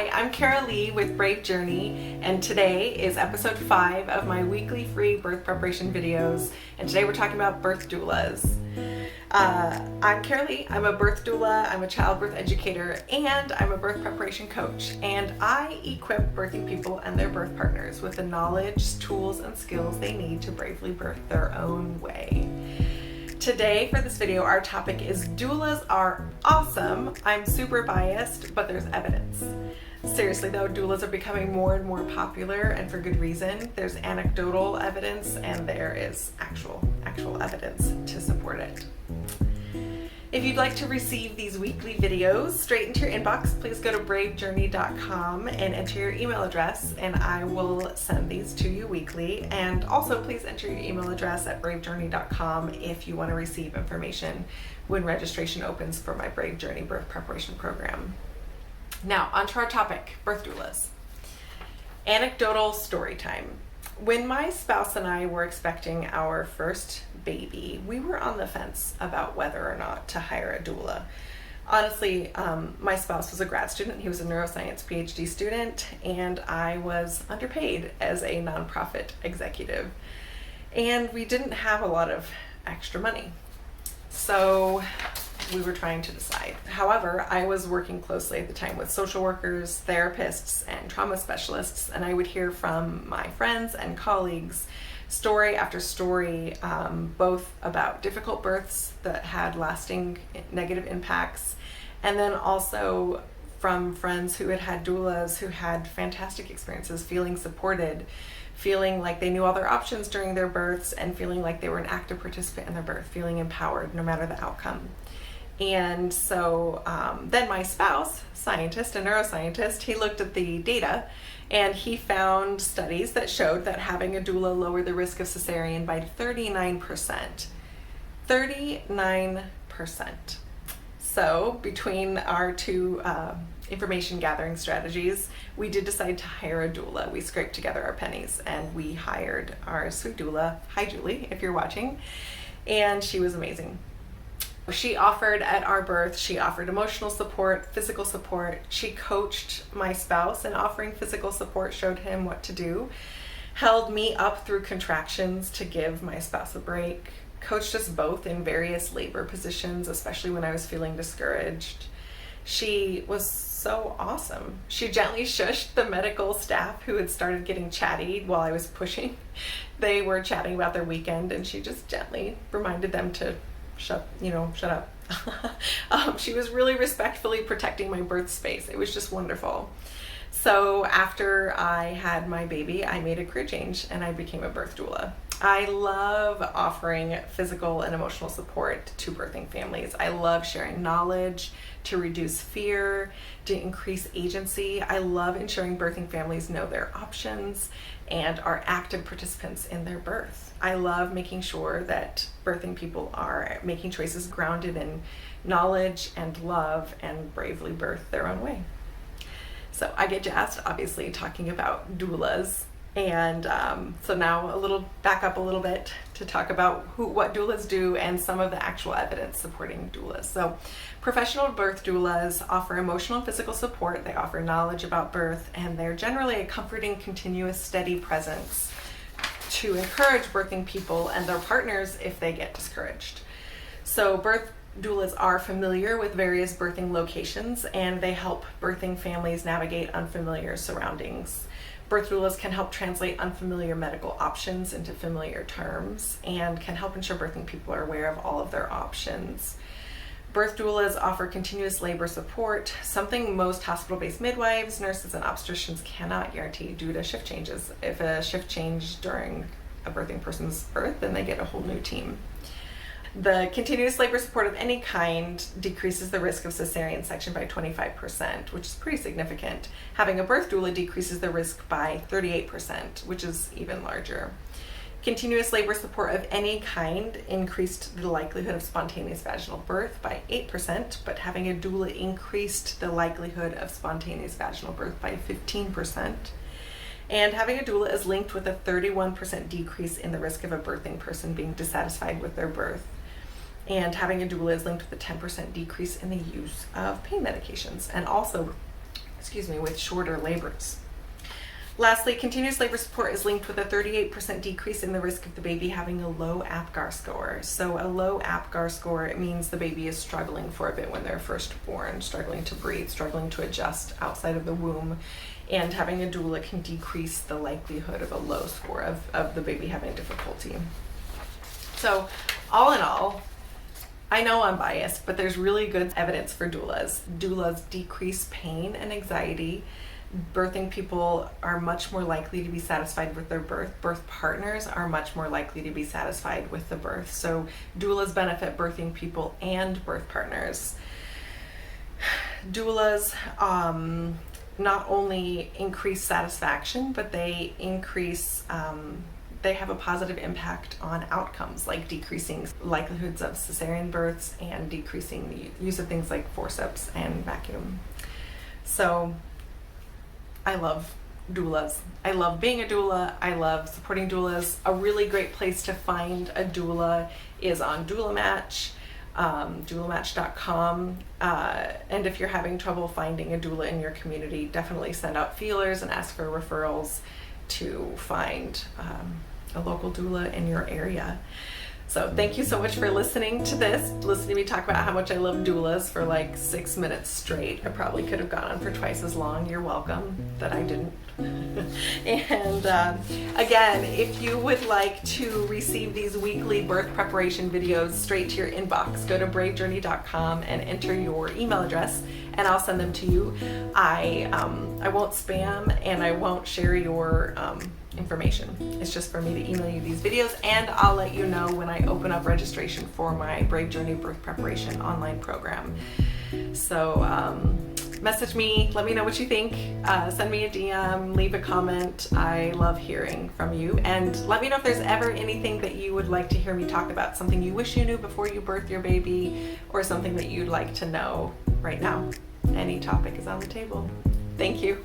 Hi, I'm Kara Lee with Brave Journey, and today is episode 5 of my weekly free birth preparation videos, and today we're talking about birth doulas. I'm Kara Lee, I'm a birth doula, I'm a childbirth educator, and I'm a birth preparation coach, and I equip birthing people and their birth partners with the knowledge, tools, and skills they need to bravely birth their own way. Today for this video, our topic is doulas are awesome. I'm super biased, but there's evidence. Seriously though, doulas are becoming more and more popular, and for good reason. There's anecdotal evidence and there is actual evidence to support it. If you'd like to receive these weekly videos straight into your inbox, please go to bravejourney.com and enter your email address, and I will send these to you weekly. And also please enter your email address at bravejourney.com if you want to receive information when registration opens for my Brave Journey birth preparation program. Now, onto our topic, birth doulas. Anecdotal story time. When my spouse and I were expecting our first baby, we were on the fence about whether or not to hire a doula. Honestly, my spouse was a grad student. He was a neuroscience PhD student, and I was underpaid as a nonprofit executive. And we didn't have a lot of extra money. So we were trying to decide. However, I was working closely at the time with social workers, therapists, and trauma specialists, and I would hear from my friends and colleagues story after story, both about difficult births that had lasting negative impacts, and then also from friends who had had doulas who had fantastic experiences, feeling supported, feeling like they knew all their options during their births, and feeling like they were an active participant in their birth, feeling empowered no matter the outcome. And so then my spouse, scientist, a neuroscientist, he looked at the data and he found studies that showed that having a doula lowered the risk of cesarean by 39%. 39%. So between our two information gathering strategies, we did decide to hire a doula. We scraped together our pennies and we hired our sweet doula. Hi, Julie, if you're watching. And she was amazing. She offered at our birth, she offered emotional support, physical support. She coached my spouse in offering physical support, showed him what to do, held me up through contractions to give my spouse a break, coached us both in various labor positions, especially when I was feeling discouraged. She was so awesome. She gently shushed the medical staff who had started getting chatty while I was pushing. They were chatting about their weekend, and she just gently reminded them to shut up. She was really respectfully protecting my birth space. It was just wonderful. So after I had my baby, I made a career change and I became a birth doula. I love offering physical and emotional support to birthing families. I love sharing knowledge to reduce fear, to increase agency. I love ensuring birthing families know their options and are active participants in their birth. I love making sure that birthing people are making choices grounded in knowledge and love and bravely birth their own way. So I get jazzed, obviously, talking about doulas. And so now back up a little bit to talk about what doulas do and some of the actual evidence supporting doulas. So professional birth doulas offer emotional and physical support. They offer knowledge about birth, and they're generally a comforting, continuous, steady presence to encourage birthing people and their partners if they get discouraged. So birth doulas are familiar with various birthing locations, and they help birthing families navigate unfamiliar surroundings. Birth doulas can help translate unfamiliar medical options into familiar terms and can help ensure birthing people are aware of all of their options. Birth doulas offer continuous labor support, something most hospital-based midwives, nurses, and obstetricians cannot guarantee due to shift changes. If a shift changed during a birthing person's birth, then they get a whole new team. The continuous labor support of any kind decreases the risk of cesarean section by 25%, which is pretty significant. Having a birth doula decreases the risk by 38%, which is even larger. Continuous labor support of any kind increased the likelihood of spontaneous vaginal birth by 8%, but having a doula increased the likelihood of spontaneous vaginal birth by 15%. And having a doula is linked with a 31% decrease in the risk of a birthing person being dissatisfied with their birth. And having a doula is linked with a 10% decrease in the use of pain medications, and also with shorter labors. Lastly, continuous labor support is linked with a 38% decrease in the risk of the baby having a low APGAR score. So a low APGAR score, it means the baby is struggling for a bit when they're first born, struggling to breathe, struggling to adjust outside of the womb. And having a doula can decrease the likelihood of a low score of the baby having difficulty. So all in all, I know I'm biased, but there's really good evidence for doulas. Doulas decrease pain and anxiety. Birthing people are much more likely to be satisfied with their birth. Birth partners are much more likely to be satisfied with the birth. So doulas benefit birthing people and birth partners. Doulas not only increase satisfaction, but they increase, they have a positive impact on outcomes, like decreasing likelihoods of cesarean births and decreasing the use of things like forceps and vacuum. So I love doulas. I love being a doula. I love supporting doulas. A really great place to find a doula is on Doula Match, doulamatch.com. And if you're having trouble finding a doula in your community, definitely send out feelers and ask for referrals to find a local doula in your area. So thank you so much for listening to this. Listen to me talk about how much I love doulas for like 6 minutes straight. I probably could have gone on for twice as long. You're welcome that I didn't. And again, if you would like to receive these weekly birth preparation videos straight to your inbox, go to bravejourney.com and enter your email address and I'll send them to you. I won't spam and I won't share your information. It's just for me to email you these videos, and I'll let you know when I open up registration for my Brave Journey Birth Preparation online program. So message me, let me know what you think, send me a DM, leave a comment. I love hearing from you, and let me know if there's ever anything that you would like to hear me talk about, something you wish you knew before you birth your baby, or something that you'd like to know right now. Any topic is on the table. Thank you.